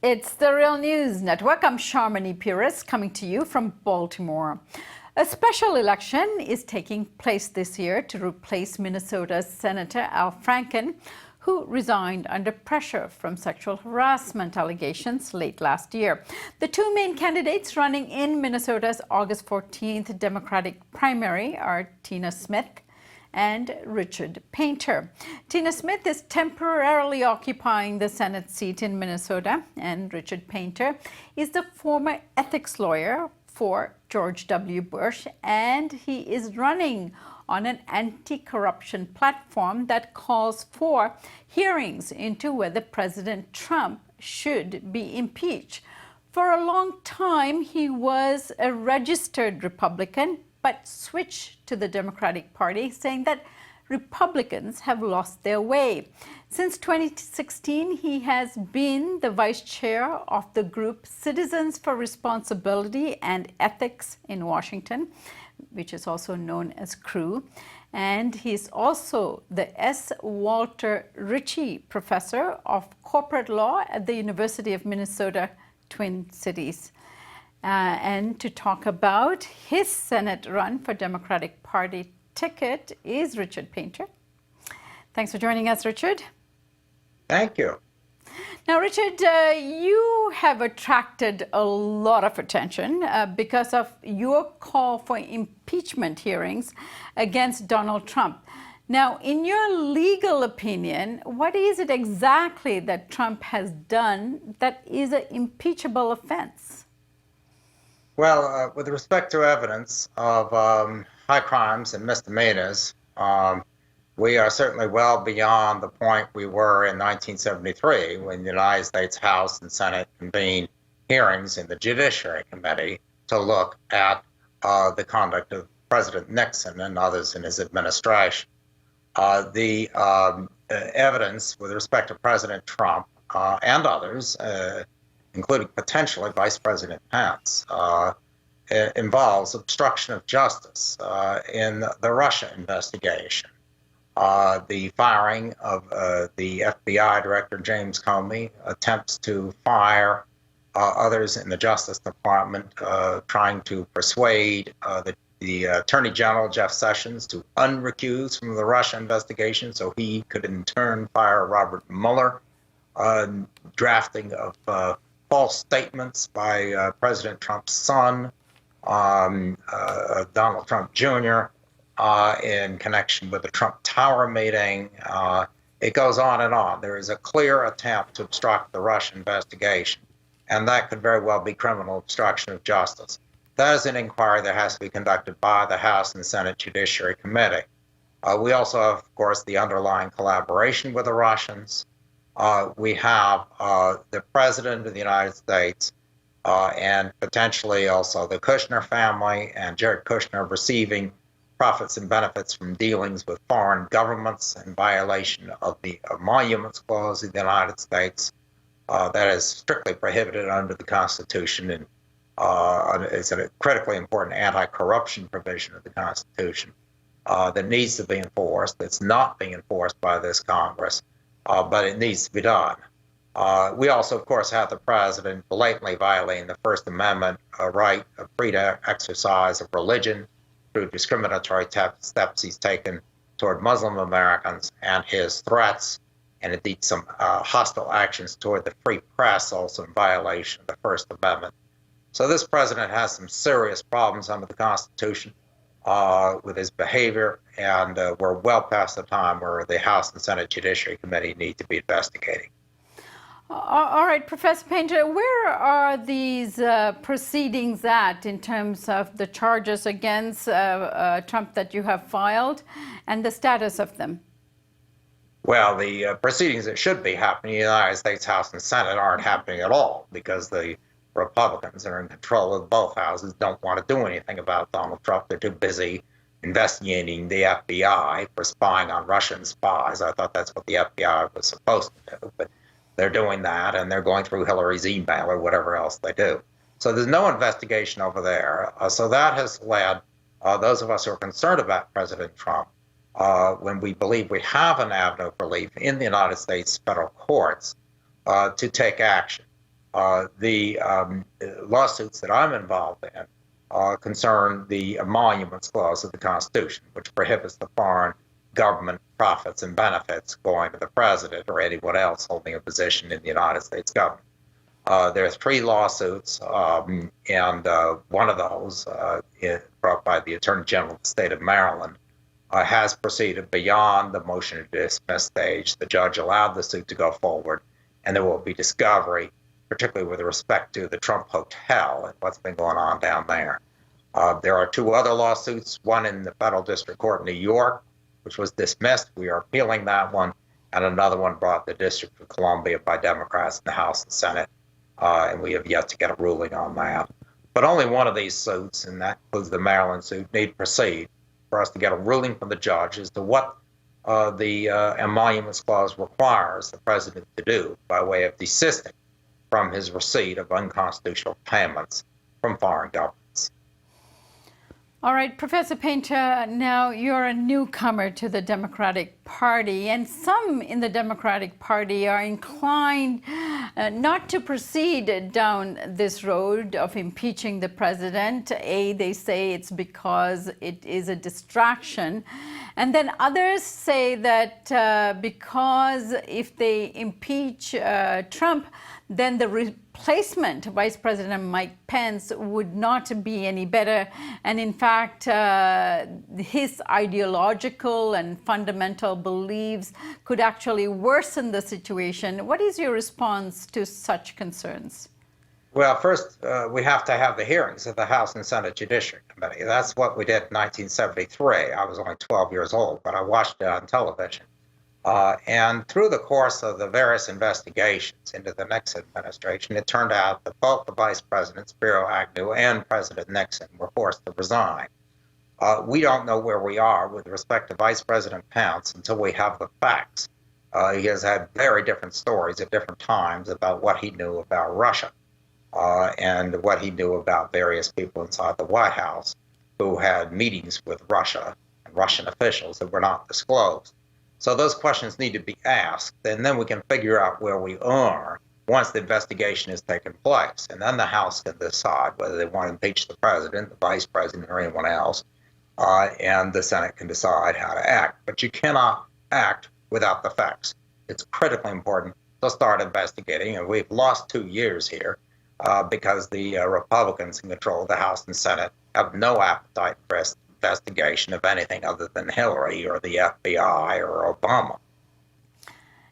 It's the Real News Network. I'm Sharmini Pires coming to you from Baltimore. A special election is taking place this year to replace Minnesota's Senator Al Franken, who resigned under pressure from sexual harassment allegations late last year. The two main candidates running in Minnesota's August 14th Democratic primary are Tina Smith and Richard Painter. Tina Smith is temporarily occupying the Senate seat in Minnesota, and Richard Painter is the former ethics lawyer for George W. Bush, and he is running on an anti-corruption platform that calls for hearings into whether President Trump should be impeached. For a long time, he was a registered Republican, but switched to the Democratic Party, saying that Republicans have lost their way. Since 2016, he has been the vice chair of the group Citizens for Responsibility and Ethics in Washington, which is also known as CREW. And he's also the S. Walter Ritchie Professor of Corporate Law at the University of Minnesota, Twin Cities. And to talk about his Senate run for Democratic Party ticket is Richard Painter. Thanks for joining us, Richard. Thank you. Now, Richard, you have attracted a lot of attention because of your call for impeachment hearings against Donald Trump. Now, in your legal opinion, what is it exactly that Trump has done that is an impeachable offense? Well, with respect to evidence of high crimes and misdemeanors, we are certainly well beyond the point we were in 1973 when the United States House and Senate convened hearings in the Judiciary Committee to look at the conduct of President Nixon and others in his administration. The evidence with respect to President Trump and others, including potentially Vice President Pence, involves obstruction of justice in the Russia investigation. The firing of the FBI Director James Comey, attempts to fire others in the Justice Department, trying to persuade the Attorney General, Jeff Sessions, to unrecuse from the Russia investigation so he could in turn fire Robert Mueller, drafting of false statements by President Trump's son, Donald Trump Jr., in connection with the Trump Tower meeting. It goes on and on. There is a clear attempt to obstruct the Russia investigation, and that could very well be criminal obstruction of justice. That is an inquiry that has to be conducted by the House and Senate Judiciary Committee. We also have, of course, the underlying collaboration with the Russians. We have the President of the United States and potentially also the Kushner family and Jared Kushner receiving profits and benefits from dealings with foreign governments in violation of the Emoluments Clause of the United States. That is strictly prohibited under the Constitution and is a critically important anti-corruption provision of the Constitution that needs to be enforced. It's not being enforced by this Congress, but it needs to be done. We also, of course, have the president blatantly violating the First Amendment right of free exercise of religion through discriminatory steps he's taken toward Muslim Americans and his threats, and indeed some hostile actions toward the free press, also in violation of the First Amendment. So this president has some serious problems under the Constitution with his behavior, and we're well past the time where the House and Senate Judiciary Committee need to be investigating. All right, Professor Painter, where are these proceedings at in terms of the charges against Trump that you have filed and the status of them? Well, the proceedings that should be happening in the United States House and Senate aren't happening at all because the Republicans that are in control of both houses don't want to do anything about Donald Trump. They're too busy investigating the FBI for spying on Russian spies. I thought that's what the FBI was supposed to do, but they're doing that, and they're going through Hillary's email or whatever else they do. So there's no investigation over there. So that has led those of us who are concerned about President Trump, when we believe we have an avenue of relief in the United States federal courts, to take action. The lawsuits that I'm involved in concern the emoluments clause of the Constitution, which prohibits the foreign government profits and benefits going to the president or anyone else holding a position in the United States government. There are three lawsuits, and one of those, brought by the Attorney General of the state of Maryland, has proceeded beyond the motion to dismiss stage. The judge allowed the suit to go forward, and there will be discovery, particularly with respect to the Trump Hotel and what's been going on down there. There are two other lawsuits, one in the Federal District Court in New York, which was dismissed. We are appealing that one, and another one brought to the District of Columbia by Democrats in the House and Senate, and we have yet to get a ruling on that. But only one of these suits, and that includes the Maryland suit, need to proceed for us to get a ruling from the judge as to what the emoluments clause requires the president to do by way of desisting from his receipt of unconstitutional payments from foreign governments. All right, Professor Painter, now you're a newcomer to the Democratic Party, and some in the Democratic Party are inclined not to proceed down this road of impeaching the president. They say it's because it is a distraction. And then others say that because if they impeach Trump, then the replacement, Vice President Mike Pence, would not be any better. And in fact, his ideological and fundamental beliefs could actually worsen the situation. What is your response to such concerns? Well, first, we have to have the hearings of the House and Senate Judiciary Committee. That's what we did in 1973. I was only 12 years old, but I watched it on television. And through the course of the various investigations into the Nixon administration, it turned out that both the Vice President, Spiro Agnew, and President Nixon were forced to resign. We don't know where we are with respect to Vice President Pence until we have the facts. He has had very different stories at different times about what he knew about Russia. And what he knew about various people inside the White House who had meetings with Russia and Russian officials that were not disclosed. So those questions need to be asked, and then we can figure out where we are once the investigation has taken place. And then the House can decide whether they want to impeach the president, the vice president, or anyone else, and the Senate can decide how to act. But you cannot act without the facts. It's critically important to start investigating, and we've lost 2 years here. Because the Republicans in control of the House and Senate have no appetite for investigation of anything other than Hillary or the FBI or Obama.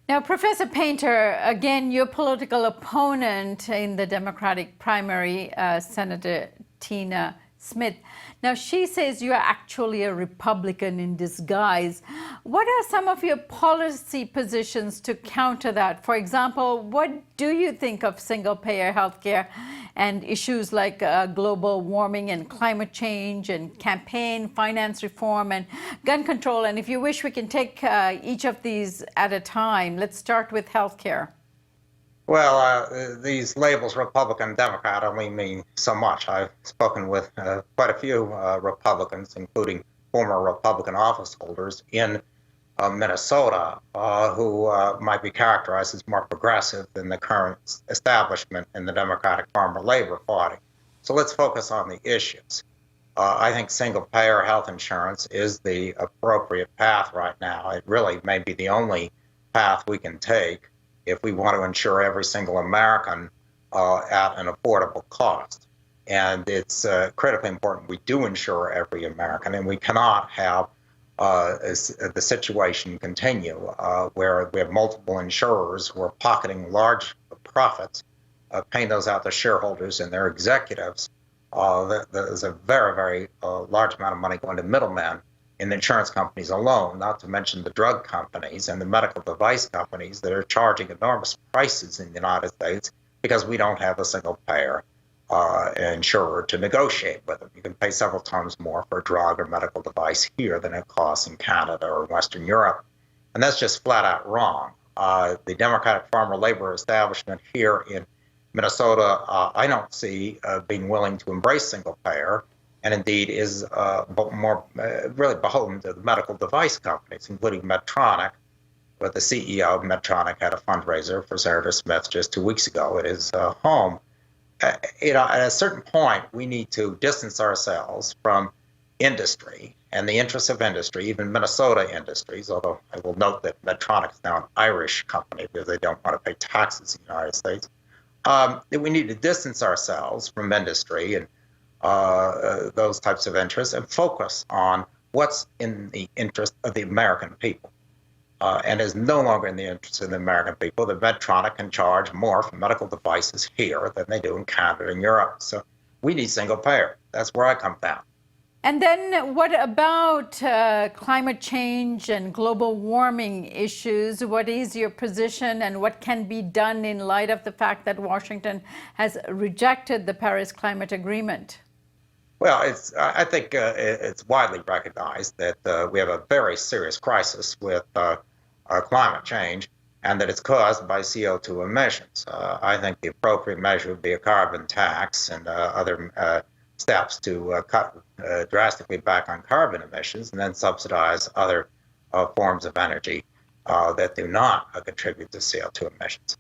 Now, Professor Painter, again, your political opponent in the Democratic primary, Senator Tina Smith. Now, she says you're actually a Republican in disguise. What are some of your policy positions to counter that? For example, what do you think of single-payer healthcare and issues like global warming and climate change and campaign finance reform and gun control? And if you wish, we can take each of these at a time. Let's start with healthcare. Well, these labels, Republican, Democrat, only mean so much. I've spoken with quite a few Republicans, including former Republican office holders in Minnesota, who might be characterized as more progressive than the current establishment in the Democratic Farmer Labor Party. So let's focus on the issues. I think single-payer health insurance is the appropriate path right now. It really may be the only path we can take if we want to insure every single American at an affordable cost. And it's critically important we do insure every American, and we cannot have the situation continue where we have multiple insurers who are pocketing large profits, paying those out to shareholders and their executives. There's a very, very large amount of money going to middlemen in the insurance companies alone, not to mention the drug companies and the medical device companies that are charging enormous prices in the United States because we don't have a single payer insurer to negotiate with them. You can pay several times more for a drug or medical device here than it costs in Canada or Western Europe. And that's just flat out wrong. The Democratic Farmer Labor Establishment here in Minnesota, I don't see being willing to embrace single payer, and indeed is more really beholden to the medical device companies, including Medtronic, where the CEO of Medtronic had a fundraiser for Senator Smith just 2 weeks ago at his home. At a certain point, we need to distance ourselves from industry and the interests of industry, even Minnesota industries, although I will note that Medtronic is now an Irish company because they don't want to pay taxes in the United States. We need to distance ourselves from industry and those types of interests and focus on what's in the interest of the American people. And is no longer in the interest of the American people that Medtronic can charge more for medical devices here than they do in Canada and Europe. So we need single payer. That's where I come down. And then what about climate change and global warming issues? What is your position and what can be done in light of the fact that Washington has rejected the Paris Climate Agreement? Well, I think it's widely recognized that we have a very serious crisis with climate change and that it's caused by CO2 emissions. I think the appropriate measure would be a carbon tax and other steps to cut drastically back on carbon emissions and then subsidize other forms of energy that do not contribute to CO2 emissions.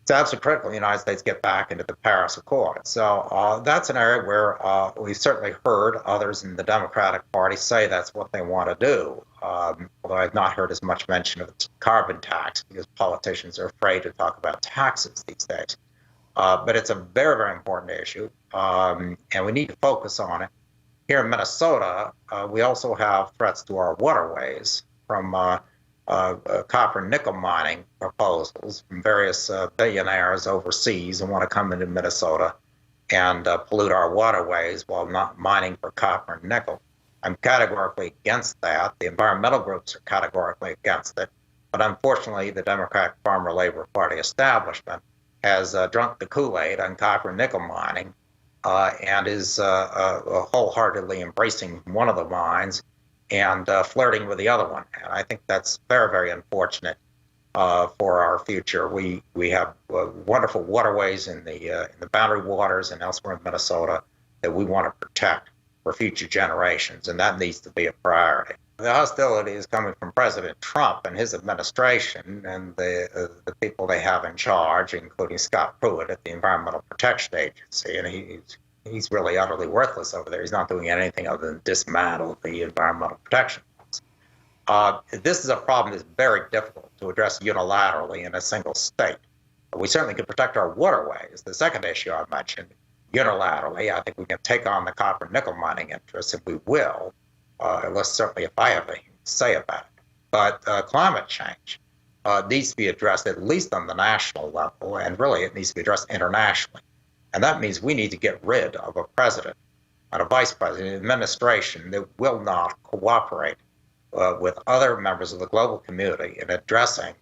It's absolutely critical the United States get back into the Paris Accord. So that's an area where we've certainly heard others in the Democratic Party say that's what they want to do, although I've not heard as much mention of the carbon tax because politicians are afraid to talk about taxes these days. But it's a very, very important issue, and we need to focus on it. Here in Minnesota, we also have threats to our waterways from copper and nickel mining proposals from various billionaires overseas who want to come into Minnesota and pollute our waterways while not mining for copper and nickel. I'm categorically against that. The environmental groups are categorically against it. But unfortunately, the Democratic Farmer Labor Party establishment has drunk the Kool-Aid on copper and nickel mining and is wholeheartedly embracing one of the mines and flirting with the other one. And I think that's very, very unfortunate for our future. We have wonderful waterways in the boundary waters and elsewhere in Minnesota that we want to protect for future generations, and that needs to be a priority. The hostility is coming from President Trump and his administration and the people they have in charge, including Scott Pruitt at the Environmental Protection Agency, and he's really utterly worthless over there. He's not doing anything other than dismantle the environmental protection laws. This is a problem that's very difficult to address unilaterally in a single state. We certainly can protect our waterways. The second issue I mentioned, unilaterally, I think we can take on the copper and nickel mining interests, and we will, unless certainly if I have anything to say about it. But climate change needs to be addressed at least on the national level, and really it needs to be addressed internationally. And that means we need to get rid of a president and a vice president, an administration that will not cooperate with other members of the global community in addressing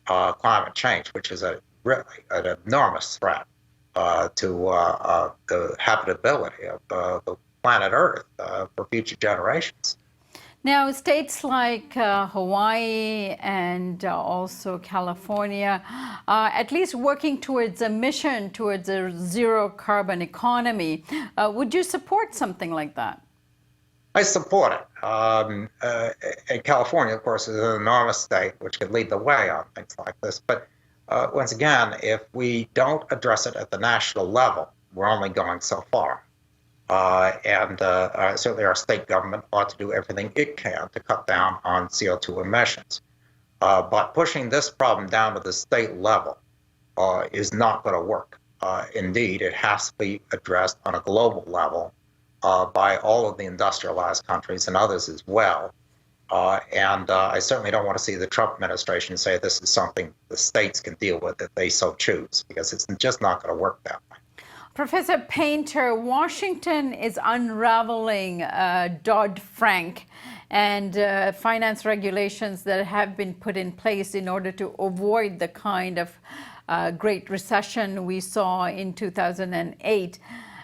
climate change, which is really an enormous threat to the habitability of the planet Earth for future generations. Now, states like Hawaii and also California are at least working towards a mission towards a zero carbon economy. Would you support something like that? I support it. And California, of course, is an enormous state which could lead the way on things like this. But once again, if we don't address it at the national level, we're only going so far. And certainly our state government ought to do everything it can to cut down on CO2 emissions. But pushing this problem down to the state level is not going to work. Indeed, it has to be addressed on a global level by all of the industrialized countries and others as well. And I certainly don't want to see the Trump administration say this is something the states can deal with if they so choose, because it's just not going to work that way. Professor Painter, Washington is unraveling Dodd-Frank and finance regulations that have been put in place in order to avoid the kind of Great Recession we saw in 2008.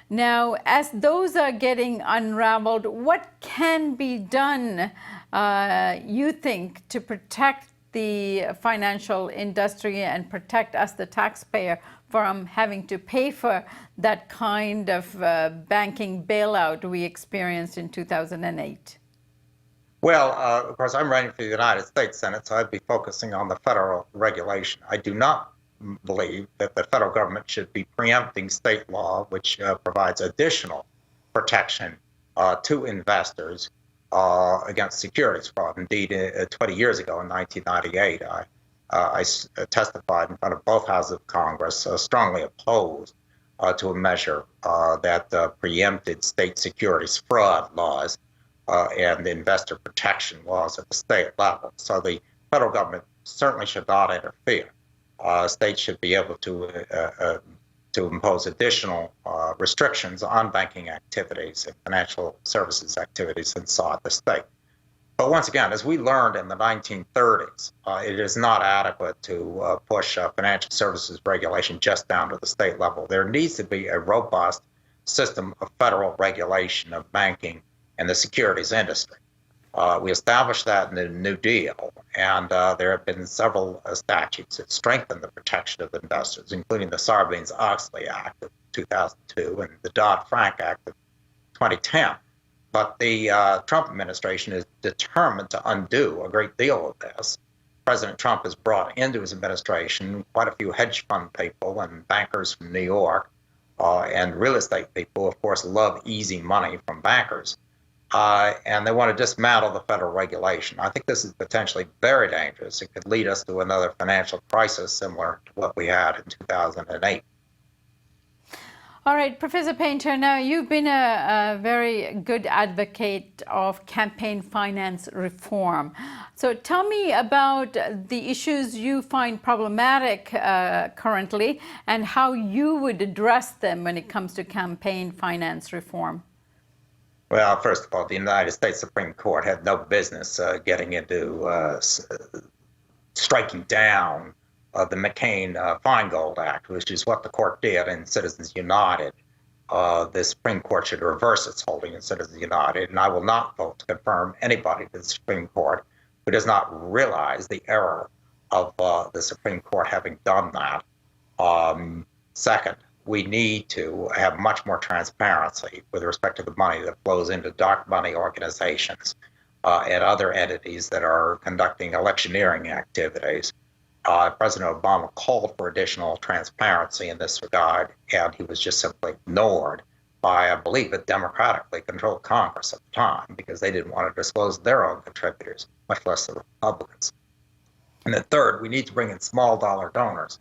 Now, as those are getting unraveled, what can be done, you think, to protect the financial industry and protect us, the taxpayer, from having to pay for that kind of banking bailout we experienced in 2008? Well, of course, I'm running for the United States Senate, so I'd be focusing on the federal regulation. I do not believe that the federal government should be preempting state law, which provides additional protection to investors against securities fraud. Indeed, 20 years ago in 1998, I testified in front of both houses of Congress, strongly opposed to a measure that preempted state securities fraud laws and the investor protection laws at the state level. So the federal government certainly should not interfere. States should be able to impose additional restrictions on banking activities and financial services activities inside the state. But once again, as we learned in the 1930s, it is not adequate to push financial services regulation just down to the state level. There needs to be a robust system of federal regulation of banking and the securities industry. We established that in the New Deal, and there have been several statutes that strengthen the protection of investors, including the Sarbanes-Oxley Act of 2002 and the Dodd-Frank Act of 2010. But the Trump administration is determined to undo a great deal of this. President Trump has brought into his administration quite a few hedge fund people and bankers from New York, and real estate people, of course, love easy money from bankers. And they want to dismantle the federal regulation. I think this is potentially very dangerous. It could lead us to another financial crisis similar to what we had in 2008. All right, Professor Painter, now you've been a very good advocate of campaign finance reform. So tell me about the issues you find problematic currently and how you would address them when it comes to campaign finance reform. Well, first of all, the United States Supreme Court had no business getting into striking down the McCain-Feingold Act, which is what the court did in Citizens United. The Supreme Court should reverse its holding in Citizens United, and I will not vote to confirm anybody to the Supreme Court who does not realize the error of the Supreme Court having done that. Second, we need to have much more transparency with respect to the money that flows into dark money organizations and other entities that are conducting electioneering activities. President Obama called for additional transparency in this regard, and he was just simply ignored by, I believe, a democratically controlled Congress at the time because they didn't want to disclose their own contributors, much less the Republicans. And then third, we need to bring in small dollar donors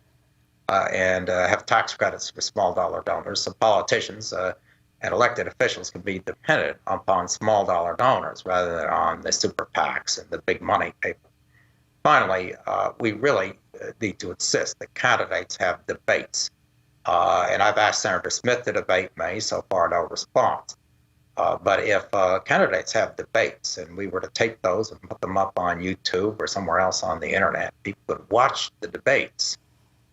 and have tax credits for small dollar donors so politicians and elected officials can be dependent upon small dollar donors rather than on the super PACs and the big money people. Finally, we really need to insist that candidates have debates. And I've asked Senator Smith to debate me, so far no response. But if candidates have debates and we were to take those and put them up on YouTube or somewhere else on the internet, people would watch the debates.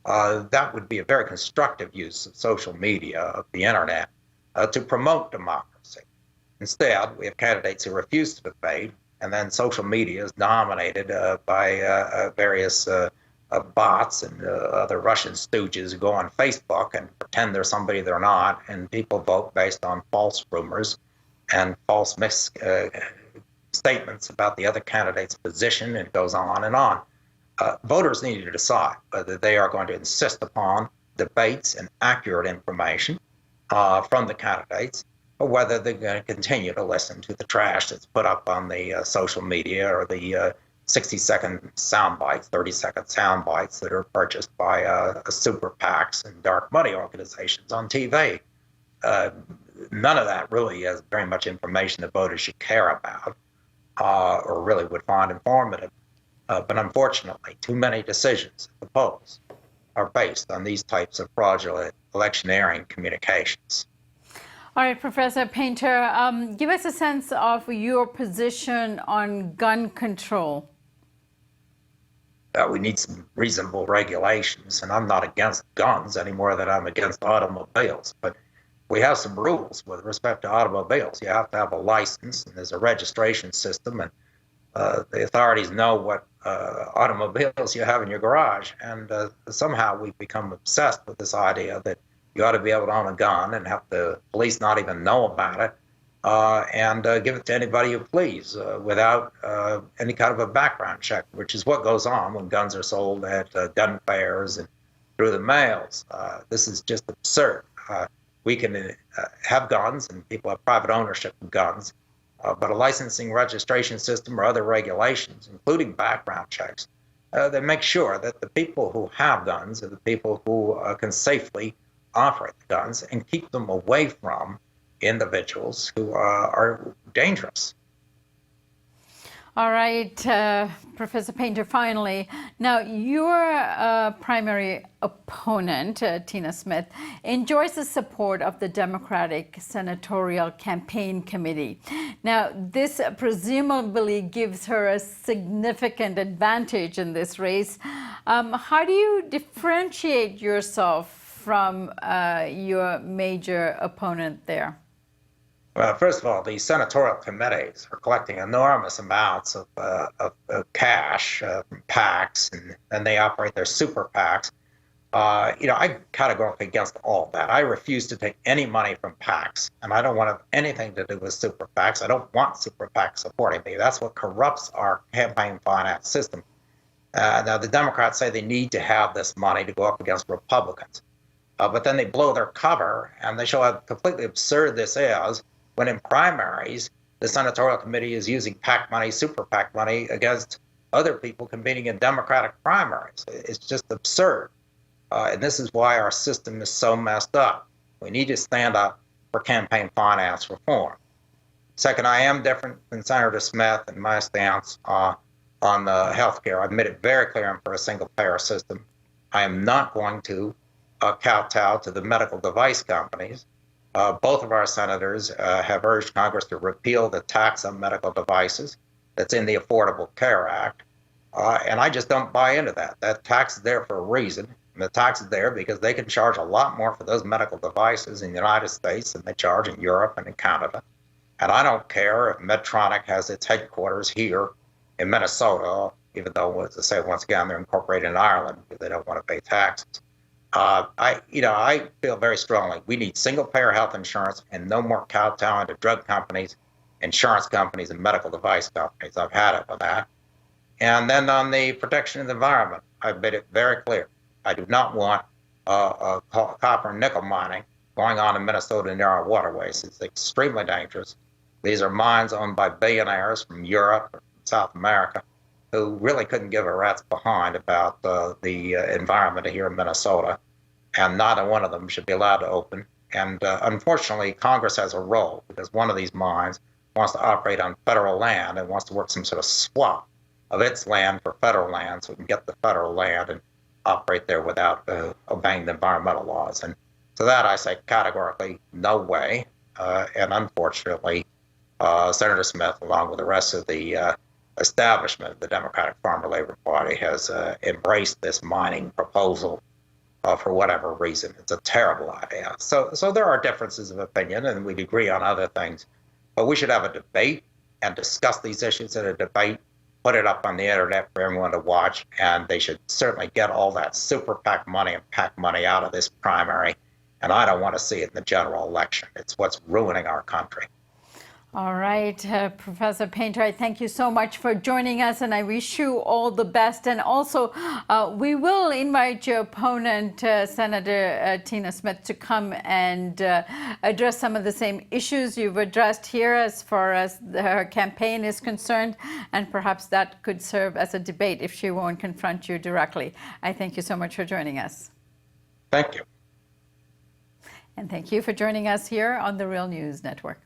That would be a very constructive use of social media, of the internet, to promote democracy. Instead, we have candidates who refuse to debate, and then social media is dominated by various bots and other Russian stooges who go on Facebook and pretend they're somebody they're not, and people vote based on false rumors and false statements about the other candidate's position. It goes on and on. Voters need to decide whether they are going to insist upon debates and accurate information from the candidates, or whether they're going to continue to listen to the trash that's put up on the social media or the 60-second sound bites, 30-second sound bites that are purchased by super PACs and dark money organizations on TV. None of that really is very much information that voters should care about or really would find informative. But unfortunately, too many decisions at the polls are based on these types of fraudulent electioneering communications. All right, Professor Painter, give us a sense of your position on gun control. We need some reasonable regulations, and I'm not against guns any more than I'm against automobiles. But we have some rules with respect to automobiles. You have to have a license, and there's a registration system, and the authorities know what automobiles you have in your garage. And somehow we've become obsessed with this idea that you ought to be able to own a gun and have the police not even know about it. and give it to anybody you please without any kind of a background check, which is what goes on when guns are sold at gun fairs and through the mails. This is just absurd. We can have guns and people have private ownership of guns, but a licensing registration system or other regulations, including background checks, that make sure that the people who have guns are the people who can safely operate the guns and keep them away from individuals who are dangerous. All right, Professor Painter, finally. Now, your primary opponent, Tina Smith, enjoys the support of the Democratic Senatorial Campaign Committee. Now, this presumably gives her a significant advantage in this race. How do you differentiate yourself from your major opponent there? Well, first of all, the senatorial committees are collecting enormous amounts of cash from PACs, and they operate their super PACs. I'm categorically against all that. I refuse to take any money from PACs, and I don't want to have anything to do with super PACs. I don't want super PACs supporting me. That's what corrupts our campaign finance system. Now, the Democrats say they need to have this money to go up against Republicans, but then they blow their cover, and they show how completely absurd this is. When in primaries, the senatorial committee is using PAC money, super PAC money, against other people competing in Democratic primaries. It's just absurd. And this is why our system is so messed up. We need to stand up for campaign finance reform. Second, I am different than Senator Smith in my stance on health care. I've made it very clear I'm for a single-payer system. I am not going to kowtow to the medical device companies. Both of our senators have urged Congress to repeal the tax on medical devices that's in the Affordable Care Act. And I just don't buy into that. That tax is there for a reason. And the tax is there because they can charge a lot more for those medical devices in the United States than they charge in Europe and in Canada. And I don't care if Medtronic has its headquarters here in Minnesota, even though, as I say, once again, they're incorporated in Ireland because they don't want to pay taxes. I feel very strongly we need single-payer health insurance and no more kowtowing to drug companies, insurance companies, and medical device companies. I've had it with that. And then on the protection of the environment, I've made it very clear. I do not want copper and nickel mining going on in Minnesota near our waterways. It's extremely dangerous. These are mines owned by billionaires from Europe or from South America who really couldn't give a rat's behind about the environment here in Minnesota, and neither one of them should be allowed to open. And unfortunately, Congress has a role because one of these mines wants to operate on federal land and wants to work some sort of swap of its land for federal land so we can get the federal land and operate there without obeying the environmental laws. And to that I say categorically, no way. And unfortunately, Senator Smith, along with the rest of the establishment of the Democratic Farmer Labor Party, has embraced this mining proposal for whatever reason. It's a terrible idea. So there are differences of opinion, and we agree on other things. But we should have a debate and discuss these issues in a debate, put it up on the internet for everyone to watch, and they should certainly get all that super PAC money and PAC money out of this primary. And I don't want to see it in the general election. It's what's ruining our country. All right, Professor Painter, I thank you so much for joining us, and I wish you all the best. And also, we will invite your opponent, Senator Tina Smith, to come and address some of the same issues you've addressed here as far as her campaign is concerned, and perhaps that could serve as a debate if she won't confront you directly. I thank you so much for joining us. Thank you. And thank you for joining us here on the Real News Network.